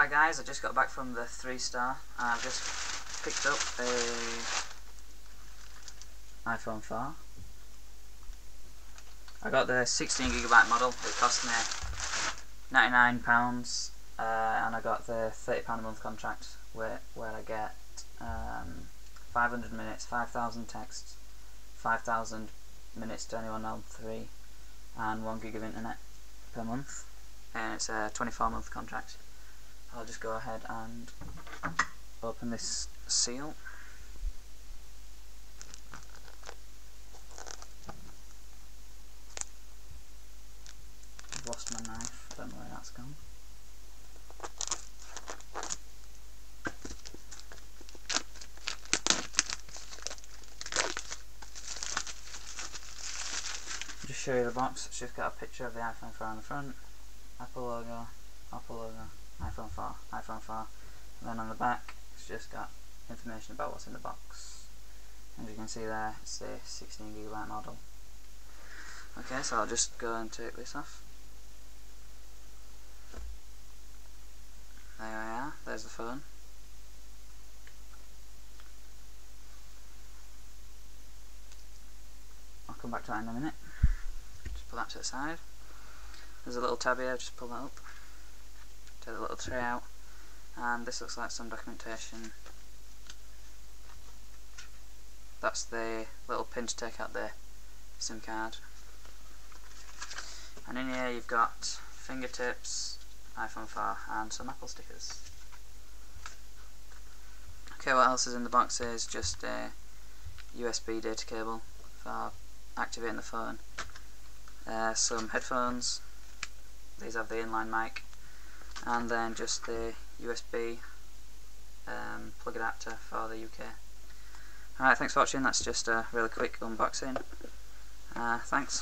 Hi guys, I just got back from the 3-star and I've just picked up a iPhone 4. I got the 16GB model. It cost me £99 and I got the £30 a month contract where I get 500 minutes, 5,000 texts, 5,000 minutes to anyone on 3 and 1 gig of internet per month, and it's a 24-month contract. I'll just go ahead and open this seal. I've lost my knife, don't know where that's gone. Just show you the box. It's just got a picture of the iPhone 4 on the front, Apple logo, iPhone 4, and then on the back it's just got information about what's in the box. As you can see there, it's the 16GB model. Okay, so I'll just go and take this off. There we are, there's the phone. I'll come back to that in a minute. Just put that to the side. There's a little tab here, just pull that up. Take the little tray out, and this looks like some documentation. That's the little pin to take out the SIM card. And in here you've got fingertips, iPhone 4 and some Apple stickers. Okay, what else is in the box is just a USB data cable for activating the phone, some headphones, these have the inline mic, and then just the USB plug adapter for the UK. Alright, thanks for watching. That's just a really quick unboxing. Thanks.